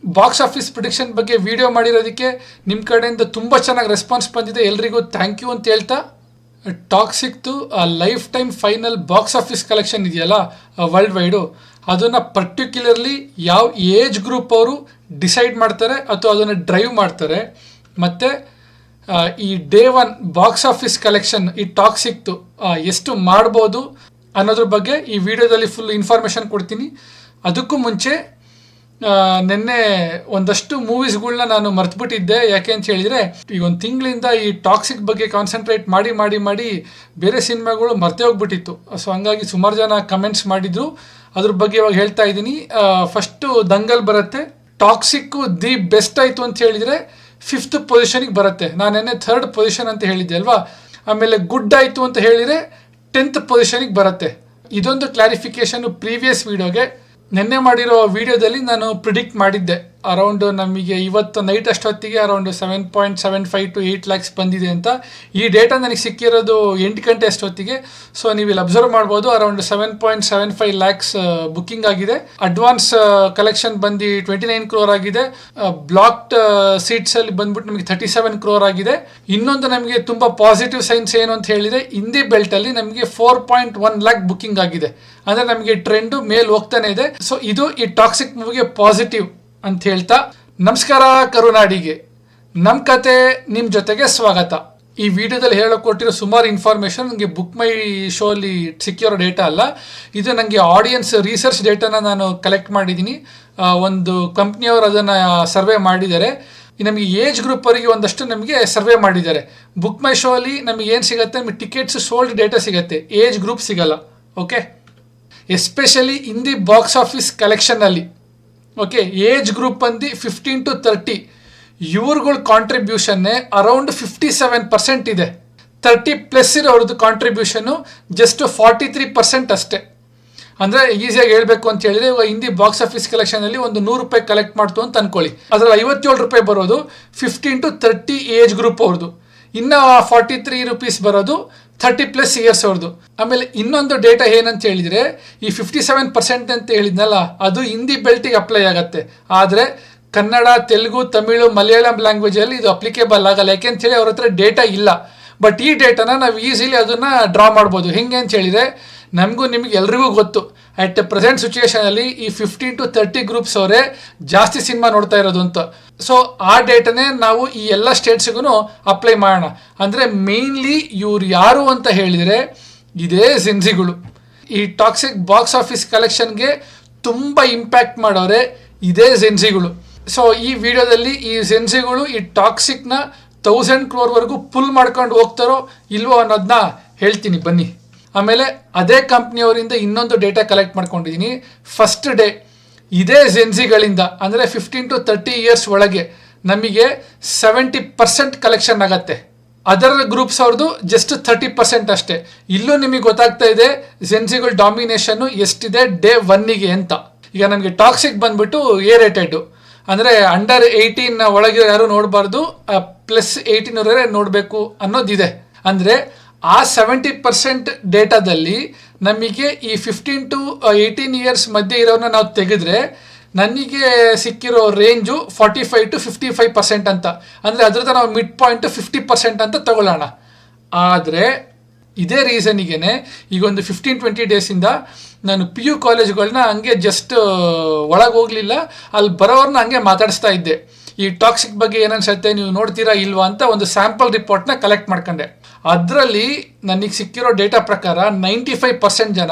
Box office prediction ಬಗ್ಗೆ video ಮಾಡಿರೋದಕ್ಕೆ ನಿಮ್ಮ ಕಡೆಯಿಂದ ತುಂಬ ಚೆನ್ನಾಗಿ ರೆಸ್ಪಾನ್ಸ್ ಬಂದಿದೆ. ಎಲ್ರಿಗೂ ಥ್ಯಾಂಕ್ ಯು ಅಂತ ಹೇಳ್ತಾ, ಟಾಕ್ಸಿಕ್ದು life time final box office collection ಇದೆಯಲ್ಲ ವರ್ಲ್ಡ್ ವೈಡು, ಅದನ್ನು ಪರ್ಟಿಕ್ಯುಲರ್ಲಿ ಯಾವ ಏಜ್ ಗ್ರೂಪ್ ಅವರು ಡಿಸೈಡ್ ಮಾಡ್ತಾರೆ ಅಥವಾ ಅದನ್ನು ಡ್ರೈವ್ ಮಾಡ್ತಾರೆ, ಮತ್ತು ಈ day one box office collection ಈ ಟಾಕ್ಸಿಕ್ದು ಎಷ್ಟು ಮಾಡ್ಬೋದು ಅನ್ನೋದ್ರ ಬಗ್ಗೆ ಈ ವಿಡಿಯೋದಲ್ಲಿ ಫುಲ್ ಇನ್ಫಾರ್ಮೇಷನ್ ಕೊಡ್ತೀನಿ. ಅದಕ್ಕೂ ಮುಂಚೆ ನಿನ್ನೆ ಒಂದಷ್ಟು ಮೂವೀಸ್ಗಳನ್ನ ನಾನು ಮರ್ತುಬಿಟ್ಟಿದ್ದೆ. ಯಾಕೆ ಅಂತ ಹೇಳಿದರೆ, ಈಗ ಒಂದು ತಿಂಗಳಿಂದ ಈ ಟಾಕ್ಸಿಕ್ ಬಗ್ಗೆ ಕಾನ್ಸಂಟ್ರೇಟ್ ಮಾಡಿ ಮಾಡಿ ಮಾಡಿ ಬೇರೆ ಸಿನಿಮಾಗಳು ಮರ್ತೇ ಹೋಗ್ಬಿಟ್ಟಿತ್ತು. ಸೊ ಹಂಗಾಗಿ ಸುಮಾರು ಜನ ಕಮೆಂಟ್ಸ್ ಮಾಡಿದ್ರು, ಅದ್ರ ಬಗ್ಗೆ ಇವಾಗ ಹೇಳ್ತಾ ಇದ್ದೀನಿ. ಫಸ್ಟು ದಂಗಲ್ ಬರುತ್ತೆ. ಟಾಕ್ಸಿಕ್ಕು ದಿ ಬೆಸ್ಟ್ ಆಯಿತು ಅಂತ ಹೇಳಿದರೆ 5th ಪೊಸಿಷನಿಗೆ ಬರುತ್ತೆ. ನಾನು ನೆನ್ನೆ 3rd ಪೊಸಿಷನ್ ಅಂತ ಹೇಳಿದ್ದೆ ಅಲ್ವಾ. ಆಮೇಲೆ ಗುಡ್ ಆಯಿತು ಅಂತ ಹೇಳಿದರೆ 10th ಪೊಸಿಷನಿಗೆ ಬರುತ್ತೆ. ಇದೊಂದು ಕ್ಲಾರಿಫಿಕೇಷನು ಪ್ರೀವಿಯಸ್ ವೀಡಿಯೋಗೆ. ನೆನ್ನೆ ಮಾಡಿರೋ ವಿಡಿಯೋದಲ್ಲಿ ನಾನು ಪ್ರಿಡಿಕ್ಟ್ ಮಾಡಿದ್ದೆ ಅರೌಂಡ್ ನಮಗೆ ಇವತ್ತು ನೈಟ್ ಅಷ್ಟೊತ್ತಿಗೆ ಅರೌಂಡ್ 7.75 to 8 lakhs ಬಂದಿದೆ ಅಂತ. ಈ ಡೇಟಾ ನನಗೆ ಸಿಕ್ಕಿರೋದು 8 ಗಂಟೆ ಅಷ್ಟೊತ್ತಿಗೆ. ಸೊ ನೀವು ಇಲ್ಲಿ ಅಬ್ಸರ್ವ್ ಮಾಡ್ಬೋದು, ಅರೌಂಡ್ 7.75 lakhs ಬುಕ್ಕಿಂಗ್ ಆಗಿದೆ. ಅಡ್ವಾನ್ಸ್ ಕಲೆಕ್ಷನ್ ಬಂದು 29 crore ಆಗಿದೆ. ಬ್ಲಾಕ್ಡ್ ಸೀಟ್ಸಲ್ಲಿ ಬಂದ್ಬಿಟ್ಟು ನಮಗೆ 37 crore ಆಗಿದೆ. ಇನ್ನೊಂದು ನಮಗೆ ತುಂಬ ಪಾಸಿಟಿವ್ ಸೈನ್ಸ್ ಏನು ಅಂತ ಹೇಳಿದರೆ, ಹಿಂದಿ ಬೆಲ್ಟಲ್ಲಿ ನಮಗೆ 4.1 lakh ಬುಕ್ಕಿಂಗ್ ಆಗಿದೆ. ಅಂದರೆ ನಮಗೆ ಟ್ರೆಂಡು ಮೇಲ್ ಹೋಗ್ತಾನೆ ಇದೆ. ಸೊ ಇದು ಈ ಟಾಕ್ಸಿಕ್ ಮೂವಿಗೆ ಪಾಸಿಟಿವ್ ಅಂತ ಹೇಳ್ತಾ, ನಮಸ್ಕಾರ ಕರುನಾಡಿಗೆ, ನಮ್ಮ ಕತೆ ನಿಮ್ಮ ಜೊತೆಗೆ ಸ್ವಾಗತ. ಈ ವಿಡಿಯೋದಲ್ಲಿ ಕೊಟ್ಟಿರೋ ಸುಮಾರು ಇನ್ಫಾರ್ಮೇಷನ್ ನನಗೆ ಬುಕ್ ಮೈ ಶೋ ಅಲ್ಲಿ ಸಿಕ್ಕಿರೋ ಡೇಟಾ ಅಲ್ಲ, ಇದು ನನಗೆ ಆಡಿಯನ್ಸ್ ರಿಸರ್ಚ್ ಡೇಟಾನ ನಾನು ಕಲೆಕ್ಟ್ ಮಾಡಿದ್ದೀನಿ. ಒಂದು ಕಂಪ್ನಿಯವರು ಅದನ್ನು ಸರ್ವೆ ಮಾಡಿದ್ದಾರೆ. ನಮಗೆ ಏಜ್ ಗ್ರೂಪ್ ಅವರಿಗೆ ಒಂದಷ್ಟು ನಮಗೆ ಸರ್ವೆ ಮಾಡಿದ್ದಾರೆ. ಬುಕ್ ಮೈ ಶೋ ಅಲ್ಲಿ ನಮಗೆ ಏನು ಸಿಗುತ್ತೆ, ನಮಗೆ ಟಿಕೆಟ್ಸ್ ಸೋಲ್ಡ್ ಡೇಟಾ ಸಿಗುತ್ತೆ, ಏಜ್ ಗ್ರೂಪ್ ಸಿಗಲ್ಲ. Okay, especially Hindi box office ಕಲೆಕ್ಷನಲ್ಲಿ ಓಕೆ, ಏಜ್ ಗ್ರೂಪ್ ಬಂದು 15 to 30 ಇವ್ರುಗಳ ಕಾಂಟ್ರಿಬ್ಯೂಷನ್ನೇ ಅರೌಂಡ್ 57% ಇದೆ. 30+ ಇರೋರದ್ದು ಕಾಂಟ್ರಿಬ್ಯೂಷನು ಜಸ್ಟ್ 43% ಅಷ್ಟೇ. ಅಂದರೆ ಈಸಿಯಾಗಿ ಹೇಳಬೇಕು ಅಂತ ಹೇಳಿದರೆ, ಇವಾಗ ಹಿಂದಿ ಬಾಕ್ಸ್ ಆಫೀಸ್ ಕಲೆಕ್ಷನಲ್ಲಿ ಒಂದು 100 ರೂಪಾಯಿ ಕಲೆಕ್ಟ್ ಮಾಡ್ತು ಅಂತ ಅಂದ್ಕೊಳ್ಳಿ, ಅದರಲ್ಲಿ 57 ರೂಪಾಯಿ ಬರೋದು 15 to 30 ಏಜ್ ಗ್ರೂಪ್ ಅವ್ರದ್ದು. ಇನ್ನು 43 rupees ಬರೋದು 30+ ಇಯರ್ಸ್ ಅವ್ರದ್ದು. ಆಮೇಲೆ ಇನ್ನೊಂದು ಡೇಟಾ ಏನಂತ ಹೇಳಿದರೆ, ಈ 57% ಅಂತ ಹೇಳಿದ್ನಲ್ಲ, ಅದು ಹಿಂದಿ ಬೆಲ್ಟಿಗೆ ಅಪ್ಲೈ ಆಗುತ್ತೆ. ಆದರೆ ಕನ್ನಡ, ತೆಲುಗು, ತಮಿಳು, ಮಲಯಾಳಂ ಲ್ಯಾಂಗ್ವೇಜಲ್ಲಿ ಇದು ಅಪ್ಲಿಕೇಬಲ್ ಆಗಲ್ಲ. ಯಾಕೆಂತೇಳಿ ಅವ್ರ ಹತ್ರ ಡೇಟಾ ಇಲ್ಲ. ಬಟ್ ಈ ಡೇಟಾನ ನಾವು ಈಸಿಲಿ ಅದನ್ನು ಡ್ರಾ ಮಾಡ್ಬೋದು. ಹೆಂಗೆ ಅಂತ ಹೇಳಿದರೆ, ನಮಗೂ ನಿಮಗೆ ಎಲ್ರಿಗೂ ಗೊತ್ತು, ಅಟ್ ಪ್ರೆಸೆಂಟ್ ಸಿಚುವೇಷನಲ್ಲಿ ಈ 15 to 30 ಗ್ರೂಪ್ಸ್ ಅವರೇ ಜಾಸ್ತಿ ಸಿನಿಮಾ ನೋಡ್ತಾ ಇರೋದು ಅಂತ. ಸೊ ಆ ಡೇಟಾನೇ ನಾವು ಈ ಎಲ್ಲ ಸ್ಟೇಟ್ಸ್ಗೂ ಅಪ್ಲೈ ಮಾಡೋಣ. ಅಂದರೆ ಮೇಯ್ನ್ಲಿ ಇವ್ರು ಯಾರು ಅಂತ ಹೇಳಿದರೆ, ಇದೇ ಜೆನ್ಸಿಗಳು. ಈ ಟಾಕ್ಸಿಕ್ ಬಾಕ್ಸ್ ಆಫೀಸ್ ಕಲೆಕ್ಷನ್ಗೆ ತುಂಬ ಇಂಪ್ಯಾಕ್ಟ್ ಮಾಡೋರೆ ಇದೇ ಜೆನ್ಸಿಗಳು. ಸೊ ಈ ವಿಡಿಯೋದಲ್ಲಿ ಈ ಜೆನ್ಸಿಗಳು ಈ ಟಾಕ್ಸಿಕ್ನ 1000 crore ಪುಲ್ ಮಾಡ್ಕೊಂಡು ಹೋಗ್ತಾರೋ ಇಲ್ವೋ ಅನ್ನೋದನ್ನ ಹೇಳ್ತೀನಿ ಬನ್ನಿ. ಆಮೇಲೆ ಅದೇ ಕಂಪ್ನಿಯವರಿಂದ ಇನ್ನೊಂದು ಡೇಟಾ ಕಲೆಕ್ಟ್ ಮಾಡ್ಕೊಂಡಿದ್ದೀನಿ. ಫಸ್ಟ್ ಡೇ ಇದೇ ಜೆನ್ಸಿಗಳಿಂದ, ಅಂದರೆ 15 to 30 ಇಯರ್ಸ್ ಒಳಗೆ ನಮಗೆ 70% ಕಲೆಕ್ಷನ್ ಆಗತ್ತೆ. ಅದರ್ ಗ್ರೂಪ್ಸ್ ಅವ್ರದ್ದು ಜಸ್ಟ್ 30% ಅಷ್ಟೇ. ಇಲ್ಲೂ ನಿಮಗೆ ಗೊತ್ತಾಗ್ತಾ ಇದೆ ಜೆನ್ಸಿಗಳ ಡಾಮಿನೇಷನ್ನು ಎಷ್ಟಿದೆ ಡೇ 1ಗೆ ಅಂತ. ಈಗ ನಮಗೆ ಟಾಕ್ಸಿಕ್ ಬಂದ್ಬಿಟ್ಟು ಎ ರೇಟೆಡ್, ಅಂದರೆ ಅಂಡರ್ 18 ಒಳಗೆ ಯಾರು ನೋಡಬಾರ್ದು, +18 ನೋಡಬೇಕು ಅನ್ನೋದಿದೆ. ಅಂದರೆ ಆ 70% ಡೇಟಾದಲ್ಲಿ ನಮಗೆ ಈ 15 to 18 ಇಯರ್ಸ್ ಮಧ್ಯೆ ಇರೋನ್ನ ನಾವು ತೆಗೆದ್ರೆ ನನಗೆ ಸಿಕ್ಕಿರೋ ರೇಂಜು 45 to 55% ಅಂತ. ಅಂದರೆ ಅದ್ರದ್ದು ನಾವು ಮಿಡ್ ಪಾಯಿಂಟು 50% ಅಂತ ತಗೊಳ್ಳೋಣ. ಆದರೆ ಇದೇ ರೀಸನಿಗೆ ಈಗ ಒಂದು 15-20 ಡೇಸಿಂದ ನಾನು PU ಕಾಲೇಜ್ಗಳನ್ನ ಹಂಗೆ ಜಸ್ಟ್ ಒಳಗೆ ಹೋಗಲಿಲ್ಲ, ಅಲ್ಲಿ ಬರೋವ್ರನ್ನ ಹಂಗೆ ಮಾತಾಡಿಸ್ತಾ ಇದ್ದೆ. ಈ ಟಾಕ್ಸಿಕ್ ಬಗ್ಗೆ ಏನನ್ಸುತ್ತೆ, ನೀವು ನೋಡ್ತೀರಾ ಇಲ್ವಾ ಅಂತ ಒಂದು ಸ್ಯಾಂಪಲ್ ರಿಪೋರ್ಟ್ನ ಕಲೆಕ್ಟ್ ಮಾಡ್ಕೊಂಡೆ. ಅದರಲ್ಲಿ ನನಗೆ ಸಿಕ್ಕಿರೋ ಡೇಟಾ ಪ್ರಕಾರ 95% ಜನ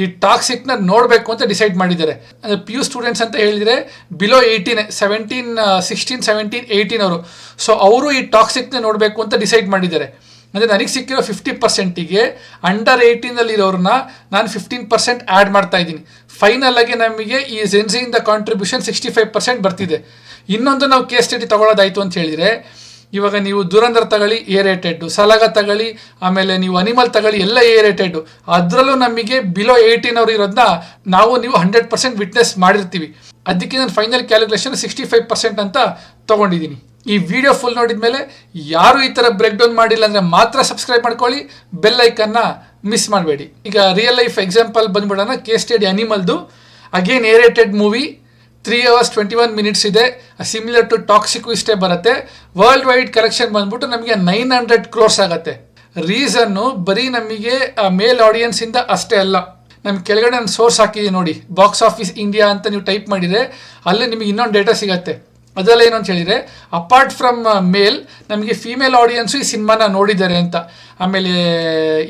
ಈ ಟಾಕ್ಸಿಕ್ನ ನೋಡಬೇಕು ಅಂತ ಡಿಸೈಡ್ ಮಾಡಿದ್ದಾರೆ. ಅಂದರೆ PU ಸ್ಟೂಡೆಂಟ್ಸ್ ಅಂತ ಹೇಳಿದರೆ ಬಿಲೋ 18, 17, 16, 17, 18 ಅವರು. ಸೊ ಅವರು ಈ ಟಾಕ್ಸಿಕ್ನ ನೋಡಬೇಕು ಅಂತ ಡಿಸೈಡ್ ಮಾಡಿದ್ದಾರೆ. ಅಂದರೆ ನನಗೆ ಸಿಕ್ಕಿರೋ 50%ಗೆ ಅಂಡರ್ 18 ನಾನು 15% ಆ್ಯಡ್ ಮಾಡ್ತಾ ಇದ್ದೀನಿ. ಫೈನಲ್ ಆಗಿ ನಮಗೆ ಈ ಜೆನ್ಸಿಯಿಂದ ಕಾಂಟ್ರಿಬ್ಯೂಷನ್ 65% ಬರ್ತಿದೆ. ಇನ್ನೊಂದು ನಾವು ಕೇಸ್ ಸ್ಟಡಿ ತಗೊಳ್ಳೋದಾಯಿತು ಅಂತ ಹೇಳಿದರೆ, ಇವಾಗ ನೀವು ದುರಂಧರ್ ತಗೊಳ್ಳಿ ಎ ರೇಟೆಡ್, ಸಲಾಗ ತಗೊಳ್ಳಿ, ಆಮೇಲೆ ನೀವು ಅನಿಮಲ್ ತಗೊಳ್ಳಿ, ಎಲ್ಲ ಎ ರೇಟೆಡ್. ಅದರಲ್ಲೂ ನಮಗೆ ಬಿಲೋ 18 ಅವರು ಇರೋದನ್ನ ನೀವು 100% ವಿಟ್ನೆಸ್ ಮಾಡಿರ್ತೀವಿ. ಅದಕ್ಕೆ ನಾನು ಫೈನಲ್ ಕ್ಯಾಲ್ಕುಲೇಷನ್ 65% ಅಂತ ತೊಗೊಂಡಿದ್ದೀನಿ. ಈ ವಿಡಿಯೋ ಫುಲ್ ನೋಡಿದ ಮೇಲೆ ಯಾರು ಈ ಥರ ಬ್ರೇಕ್ ಡೌನ್ ಮಾಡಿಲ್ಲ ಅಂದರೆ ಮಾತ್ರ ಸಬ್ಸ್ಕ್ರೈಬ್ ಮಾಡ್ಕೊಳ್ಳಿ, ಬೆಲ್ ಐಕನ್ನ ಮಿಸ್ ಮಾಡಬೇಡಿ. ಈಗ ರಿಯಲ್ ಲೈಫ್ ಎಕ್ಸಾಂಪಲ್ ಬಂದ್ಬಿಡೋಣ. ಕೇಸ್ ಸ್ಟಡಿ ಅನಿಮಲ್ದು, again A rated movie, 3 hours 21 minutes ಇದೆ. ಸಿಮಿಲರ್ ಟು ಟಾಕ್ಸಿಕ್ ಇಷ್ಟೇ ಬರುತ್ತೆ. ವರ್ಲ್ಡ್ ವೈಡ್ ಕಲೆಕ್ಷನ್ ಬಂದ್ಬಿಟ್ಟು ನಮಗೆ 900 crores ಆಗುತ್ತೆ. ರೀಸನ್ನು ಬರೀ ನಮಗೆ ಮೇಲ್ ಆಡಿಯನ್ಸ್ ಇಂದ ಅಷ್ಟೇ ಅಲ್ಲ. ನಮ್ಗೆ ಕೆಳಗಡೆ ನಾನು ಸೋರ್ಸ್ ಹಾಕಿದ್ದೀನಿ ನೋಡಿ, ಬಾಕ್ಸ್ ಆಫೀಸ್ ಇಂಡಿಯಾ ಅಂತ ನೀವು ಟೈಪ್ ಮಾಡಿದರೆ ಅಲ್ಲಿ ನಿಮಗೆ ಇನ್ನೊಂದು ಡೇಟಾ ಸಿಗುತ್ತೆ. ಅದೆಲ್ಲ ಏನು ಅಂತ ಹೇಳಿದರೆ, ಅಪಾರ್ಟ್ ಫ್ರಮ್ ಮೇಲ್ ನಮಗೆ ಫೀಮೇಲ್ ಆಡಿಯನ್ಸು ಈ ಸಿನಿಮಾನ ನೋಡಿದ್ದಾರೆ ಅಂತ. ಆಮೇಲೆ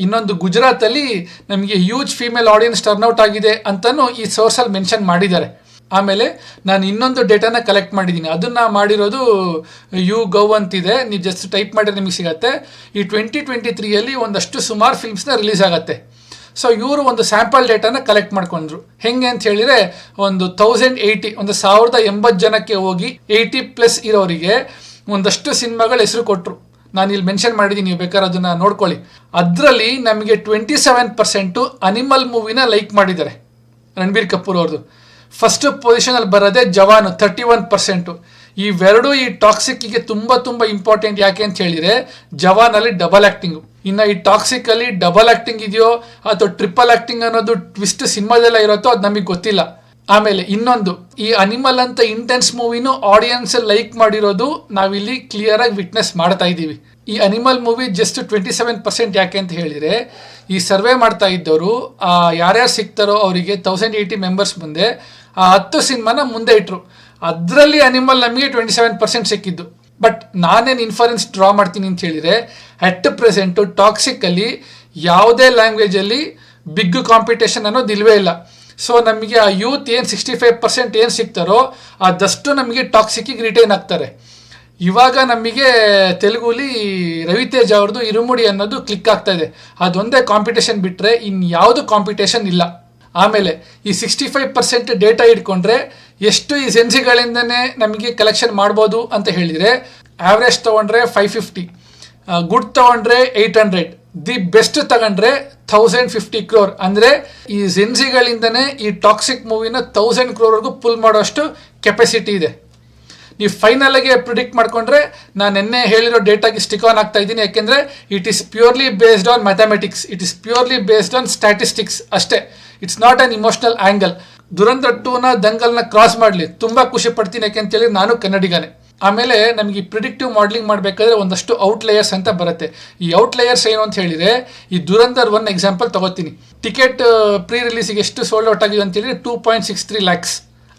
ಇನ್ನೊಂದು ಗುಜರಾತಲ್ಲಿ ನಮಗೆ ಹ್ಯೂಜ್ ಫೀಮೇಲ್ ಆಡಿಯನ್ಸ್ ಟರ್ನ್ಔಟ್ ಆಗಿದೆ ಅಂತಲೂ ಈ ಸೋರ್ಸಲ್ಲಿ ಮೆನ್ಷನ್ ಮಾಡಿದ್ದಾರೆ. ಆಮೇಲೆ ನಾನು ಇನ್ನೊಂದು ಡೇಟಾನ ಕಲೆಕ್ಟ್ ಮಾಡಿದ್ದೀನಿ. ಅದನ್ನು ಮಾಡಿರೋದು YouGov ಅಂತಿದೆ. ನೀವು ಜಸ್ಟ್ ಟೈಪ್ ಮಾಡಿದ್ರೆ ನಿಮಗೆ ಸಿಗುತ್ತೆ. ಈ 2023ಯಲ್ಲಿ ಒಂದಷ್ಟು ಸುಮಾರು ಫಿಲ್ಮ್ಸ್ನ ರಿಲೀಸ್ ಆಗುತ್ತೆ. ಸೊ ಇವರು ಒಂದು ಸ್ಯಾಂಪಲ್ ಡೇಟಾನ ಕಲೆಕ್ಟ್ ಮಾಡ್ಕೊಂಡ್ರು. ಹೆಂಗೆ ಅಂತ ಹೇಳಿದರೆ, ಒಂದು 1080 ಜನಕ್ಕೆ ಹೋಗಿ 80+ ಇರೋರಿಗೆ ಒಂದಷ್ಟು ಸಿನಿಮಾಗಳ ಹೆಸರು ಕೊಟ್ಟರು. ನಾನು ಇಲ್ಲಿ ಮೆನ್ಷನ್ ಮಾಡಿದ್ದೀನಿ, ನೀವು ಬೇಕಾದ್ರೆ ಅದನ್ನು ನೋಡ್ಕೊಳ್ಳಿ. ಅದರಲ್ಲಿ ನಮಗೆ 27% ಅನಿಮಲ್ ಮೂವಿನ ಲೈಕ್ ಮಾಡಿದ್ದಾರೆ. ರಣಬೀರ್ ಕಪೂರ್ ಅವ್ರದ್ದು. ಫಸ್ಟ್ ಪೊಸಿಷನಲ್ಲಿ ಬರೋದೇ ಜವಾನ್ 31%. ಇವೆರಡು ಈ ಟಾಕ್ಸಿಕ್ಕಿಗೆ ತುಂಬ ಇಂಪಾರ್ಟೆಂಟ್. ಯಾಕೆ ಅಂತ ಹೇಳಿದರೆ, ಜವಾನಲ್ಲಿ ಡಬಲ್ ಆ್ಯಕ್ಟಿಂಗು. ಇನ್ನು ಈ ಟಾಕ್ಸಿಕಲ್ಲಿ ಡಬಲ್ ಆ್ಯಕ್ಟಿಂಗ್ ಇದೆಯೋ ಅಥವಾ ಟ್ರಿಪಲ್ ಆ್ಯಕ್ಟಿಂಗ್ ಅನ್ನೋದು ಟ್ವಿಸ್ಟ್ ಸಿನಿಮಾದೆಲ್ಲ ಇರುತ್ತೋ ಅದು ನಮಗೆ ಗೊತ್ತಿಲ್ಲ. ಆಮೇಲೆ ಇನ್ನೊಂದು, ಈ ಅನಿಮಲ್ ಅಂತ ಇಂಟೆನ್ಸ್ ಮೂವಿನೂ ಆಡಿಯನ್ಸ್ ಲೈಕ್ ಮಾಡಿರೋದು ನಾವಿಲ್ಲಿ ಕ್ಲಿಯರಾಗಿ ವಿಟ್ನೆಸ್ ಮಾಡ್ತಾ ಇದ್ದೀವಿ. ಈ ಅನಿಮಲ್ ಮೂವಿ ಜಸ್ಟ್ 27% ಯಾಕೆ ಅಂತ ಹೇಳಿದರೆ, ಈ ಸರ್ವೆ ಮಾಡ್ತಾ ಇದ್ದವರು ಯಾರ್ಯಾರು ಸಿಗ್ತಾರೋ ಅವರಿಗೆ 1080 ಮೆಂಬರ್ಸ್ ಮುಂದೆ 10 ಸಿನಿಮಾನ ಮುಂದೆ ಇಟ್ಟರು. ಅದರಲ್ಲಿ ಅನಿಮಲ್ ನಮಗೆ 27% ಸಿಕ್ಕಿದ್ದು. ಬಟ್ ನಾನೇನು ಇನ್ಫರೆನ್ಸ್ ಡ್ರಾ ಮಾಡ್ತೀನಿ ಅಂತ ಹೇಳಿದರೆ, ಅಟ್ ಪ್ರೆಸೆಂಟು ಟಾಕ್ಸಿಕ್ಕಲ್ಲಿ ಯಾವುದೇ ಲ್ಯಾಂಗ್ವೇಜಲ್ಲಿ ಬಿಗ್ ಕಾಂಪಿಟೇಷನ್ ಅನ್ನೋದು ಇಲ್ವೇ ಇಲ್ಲ. ಸೊ ನಮಗೆ ಆ ಯೂತ್ ಏನು 65% ಏನು ಸಿಗ್ತಾರೋ ಅದಷ್ಟು ನಮಗೆ ಟಾಕ್ಸಿಕ್ಕಿಗೆ ರಿಟೈನ್ ಆಗ್ತಾರೆ. ಇವಾಗ ನಮಗೆ ತೆಲುಗುಲಿ ರವಿತೇಜ್ ಅವ್ರದ್ದು ಇರುಮುಡಿ ಅನ್ನೋದು ಕ್ಲಿಕ್ ಆಗ್ತಾ ಇದೆ. ಅದೊಂದೇ ಕಾಂಪಿಟೇಷನ್ ಬಿಟ್ಟರೆ ಇನ್ಯಾವುದು ಕಾಂಪಿಟೇಷನ್ ಇಲ್ಲ. ಆಮೇಲೆ ಈ 65% ಡೇಟಾ ಇಟ್ಕೊಂಡ್ರೆ ಎಷ್ಟು ಈ ಸೆನ್ಸಿಗಳಿಂದನೇ ನಮಗೆ ಕಲೆಕ್ಷನ್ ಮಾಡ್ಬೋದು ಅಂತ ಹೇಳಿದರೆ, ಆವ್ರೇಜ್ ತೊಗೊಂಡ್ರೆ 550, ಗುಡ್ ತೊಗೊಂಡ್ರೆ 800, ದಿ ಬೆಸ್ಟ್ ತಗೊಂಡ್ರೆ 1050 crore. ಅಂದರೆ ಈ ಸೆನ್ಸಿಗಳಿಂದನೇ ಈ ಟಾಕ್ಸಿಕ್ ಮೂವಿನ 1000 crore ಪುಲ್ ಮಾಡೋಷ್ಟು ಕೆಪಾಸಿಟಿ ಇದೆ. ನೀವು ಫೈನಲಾಗಿ ಪ್ರಿಡಿಕ್ಟ್ ಮಾಡಿಕೊಂಡ್ರೆ, ನಾನು ನಿನ್ನೆ ಹೇಳಿರೋ ಡೇಟಾಗೆ ಸ್ಟಿಕ್ ಆನ್ ಆಗ್ತಾ ಇದ್ದೀನಿ. ಯಾಕೆಂದರೆ it is purely based on mathematics, it is purely based on statistics ಅಷ್ಟೇ. It's not on emotional angle. Dhurandhar 2ನ ದಂಗಲ್ನ ಕ್ರಾಸ್ ಮಾಡಲಿ ತುಂಬ ಖುಷಿ ಪಡ್ತೀನಿ, ಯಾಕೆಂತೇಳಿ ನಾನು ಕನ್ನಡಿಗನೇ. ಆಮೇಲೆ ನಮಗೆ ಈ ಪ್ರಿಡಿಕ್ಟಿವ್ ಮಾಡಲಿಂಗ್ ಮಾಡಬೇಕಾದ್ರೆ ಒಂದಷ್ಟು ಔಟ್ಲೇಯರ್ಸ್ ಅಂತ ಬರುತ್ತೆ. ಈ ಔಟ್ಲೇಯರ್ಸ್ ಏನು ಅಂತ ಹೇಳಿದರೆ, ಈ ದುರಂಧರ್ 1 ಎಕ್ಸಾಂಪಲ್ ತಗೋತೀನಿ. ಟಿಕೆಟ್ ಪ್ರೀ ರಿಲೀಸಿಗೆ ಎಷ್ಟು ಸೋಲ್ಡ್ ಔಟ್ ಆಗಿದೆ ಅಂತ ಹೇಳಿದರೆ 2.63 lakhs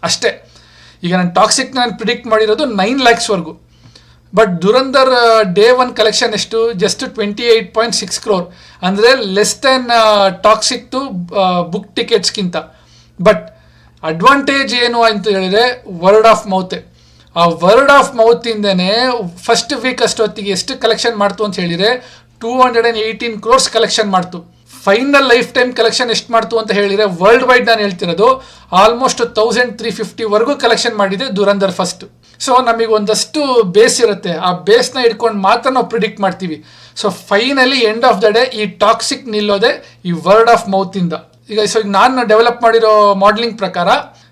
ಅಷ್ಟೇ. ಈಗ ನಾನು ಟಾಕ್ಸಿಕ್ ನಾನು ಪ್ರಿಡಿಕ್ಟ್ ಮಾಡಿರೋದು 9 lakhsವರೆಗೂ. ಬಟ್ ದುರಂಧರ್ ಡೇ 1 ಕಲೆಕ್ಷನ್ ಎಷ್ಟು? Just 28.6 crore. ಅಂದರೆ less than Toxic to book ಟಿಕೆಟ್ಸ್ಗಿಂತ. ಬಟ್ ಅಡ್ವಾಂಟೇಜ್ ಏನು ಅಂತ ಹೇಳಿದರೆ ವರ್ಡ್ ಆಫ್ ಮೌತೆ. ಆ ವರ್ಡ್ ಆಫ್ ಮೌತಿಂದನೇ ಫಸ್ಟ್ ವೀಕ್ ಅಷ್ಟೊತ್ತಿಗೆ ಎಷ್ಟು ಕಲೆಕ್ಷನ್ ಮಾಡ್ತು ಅಂತ ಹೇಳಿದರೆ 218 crores ಕಲೆಕ್ಷನ್ ಮಾಡ್ತು. ಫೈನಲ್ ಲೈಫ್ ಟೈಮ್ ಕಲೆಕ್ಷನ್ ಎಷ್ಟು ಮಾಡ್ತು ಅಂತ ಹೇಳಿದರೆ, ವರ್ಲ್ಡ್ ವೈಡ್ ನಾನು ಹೇಳ್ತಿರೋದು ಆಲ್ಮೋಸ್ಟ್ 1350ವರೆಗೂ ಕಲೆಕ್ಷನ್ ಮಾಡಿದೆ ದುರಂಧರ್ ಫಸ್ಟ್. ಸೊ ನಮಗೆ ಒಂದಷ್ಟು ಬೇಸ್ ಇರುತ್ತೆ, ಆ ಬೇಸ್ನ ಇಟ್ಕೊಂಡು ಮಾತ್ರ ನಾವು ಪ್ರಿಡಿಕ್ಟ್ ಮಾಡ್ತೀವಿ. So finally end of the day ಈ ಟಾಕ್ಸಿಕ್ ನಿಲ್ಲೋದೆ ಈ ವರ್ಡ್ ಆಫ್ ಮೌತಿಂದ. ಈಗ ನಾನು ಡೆವಲಪ್ ಮಾಡಿರೋ ಮಾಡಲಿಂಗ್ ಪ್ರಕಾರ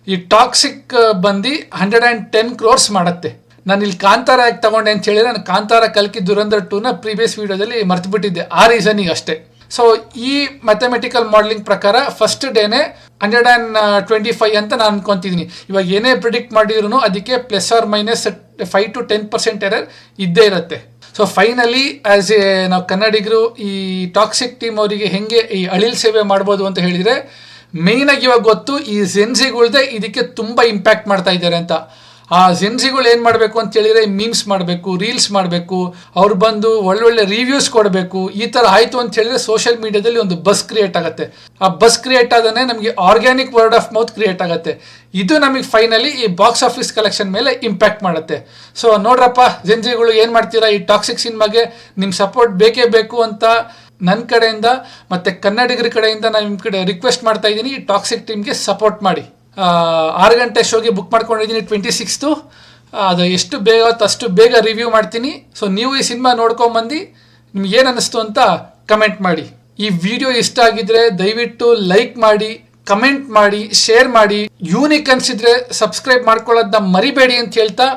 ಈ ಟಾಕ್ಸಿಕ್ ಬಂದು 110 crores ಮಾಡುತ್ತೆ. ನಾನು ಇಲ್ಲಿ ಕಾಂತಾರ ಯಾಕೆ ತಗೊಂಡೆ ಅಂತ ಹೇಳಿದ್ರೆ, ನಾನು ಕಾಂತಾರ ಕಲ್ಕಿ ದುರಂಧರ್ 2ನ ಪ್ರೀವಿಯಸ್ ವೀಡಿಯೋದಲ್ಲಿ ಮರ್ತು ಬಿಟ್ಟಿದ್ದೆ, ಆ ರೀಸನಿಗೆ ಅಷ್ಟೇ. ಸೊ ಈ ಮ್ಯಾಥಮೆಟಿಕಲ್ ಮಾಡಲಿಂಗ್ ಪ್ರಕಾರ ಫಸ್ಟ್ ಡೇನೇ 125 ಅಂತ ನಾನು ಅನ್ಕೊತಿದ್ದೀನಿ. ಇವಾಗ ಏನೇ ಪ್ರಿಡಿಕ್ಟ್ ಮಾಡಿದ್ರು ಅದಕ್ಕೆ ±5 to 10% ಎರರ್ ಇದ್ದೇ ಇರುತ್ತೆ. ಸೊ ಫೈನಲಿ ಆ್ಯಸ್ ಎ ನಾವು ಕನ್ನಡಿಗರು ಈ ಟಾಕ್ಸಿಕ್ ಟೀಮ್ ಅವರಿಗೆ ಹೆಂಗೆ ಈ ಅಳಿಲ್ ಸೇವೆ ಮಾಡ್ಬೋದು ಅಂತ ಹೇಳಿದರೆ, ಮೇಯ್ನಾಗಿ ಇವಾಗ ಗೊತ್ತು ಈ ಜೆನ್ಸಿಗಳ್ದೆ ಇದಕ್ಕೆ ತುಂಬ ಇಂಪ್ಯಾಕ್ಟ್ ಮಾಡ್ತಾ ಇದ್ದಾರೆ ಅಂತ. ಆ ಜೆನ್ಸಿಗಳು ಏನು ಮಾಡಬೇಕು ಅಂತ ಹೇಳಿದರೆ, ಮೀಮ್ಸ್ ಮಾಡಬೇಕು, ರೀಲ್ಸ್ ಮಾಡಬೇಕು, ಅವ್ರು ಬಂದು ಒಳ್ಳೊಳ್ಳೆ ರಿವ್ಯೂಸ್ ಕೊಡಬೇಕು. ಈ ಥರ ಆಯಿತು ಅಂತ ಹೇಳಿದರೆ ಸೋಷಿಯಲ್ ಮೀಡಿಯಾದಲ್ಲಿ ಒಂದು ಬಸ್ ಕ್ರಿಯೇಟ್ ಆಗುತ್ತೆ. ಆ ಬಸ್ ಕ್ರಿಯೇಟ್ ಆದನೇ ನಮಗೆ organic word of mouth create ಆಗುತ್ತೆ. ಇದು ನಮಗೆ ಫೈನಲಿ ಈ ಬಾಕ್ಸ್ ಆಫೀಸ್ ಕಲೆಕ್ಷನ್ ಮೇಲೆ ಇಂಪ್ಯಾಕ್ಟ್ ಮಾಡುತ್ತೆ. ಸೊ ನೋಡ್ರಪ್ಪ ಜೆನ್ಸಿಗಳು ಏನು ಮಾಡ್ತೀರಾ, ಈ ಟಾಕ್ಸಿಕ್ ಸಿನಿಮಾಗೆ ನಿಮ್ಮ ಸಪೋರ್ಟ್ ಬೇಕೇ ಬೇಕು ಅಂತ ನನ್ನ ಕಡೆಯಿಂದ ಮತ್ತು ಕನ್ನಡಿಗರ ಕಡೆಯಿಂದ ನಾನು ನಿಮ್ಮ ಕಡೆ ರಿಕ್ವೆಸ್ಟ್ ಮಾಡ್ತಾ ಇದ್ದೀನಿ. ಈ ಟಾಕ್ಸಿಕ್ ಟೀಮ್ಗೆ ಸಪೋರ್ಟ್ ಮಾಡಿ. 6 ಗಂಟೆ ಶೋಗೆ ಬುಕ್ ಮಾಡ್ಕೊಂಡಿದ್ದೀನಿ 26th. ಅದು ಎಷ್ಟು ಬೇಗ ಅಷ್ಟು ಬೇಗ ರಿವ್ಯೂ ಮಾಡ್ತೀನಿ. ಸೊ ನೀವು ಈ ಸಿನಿಮಾ ನೋಡ್ಕೊಂಬಂದು ನಿಮ್ಗೆ ಏನು ಅನ್ನಿಸ್ತು ಅಂತ ಕಮೆಂಟ್ ಮಾಡಿ. ಈ ವಿಡಿಯೋ ಇಷ್ಟ ಆಗಿದ್ರೆ ದಯವಿಟ್ಟು ಲೈಕ್ ಮಾಡಿ, ಕಮೆಂಟ್ ಮಾಡಿ, ಶೇರ್ ಮಾಡಿ. ಯೂನಿಕ್ ಅನಿಸಿದ್ರೆ ಸಬ್ಸ್ಕ್ರೈಬ್ ಮಾಡ್ಕೊಳ್ಳೋದನ್ನ ಮರಿಬೇಡಿ ಅಂತ ಹೇಳ್ತಾ,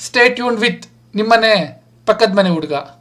ಸ್ಟೇ ಟ್ಯೂನ್ಡ್ ವಿತ್ ನಿಮ್ಮನೆ ಪಕ್ಕದ ಮನೆ ಹುಡುಗ.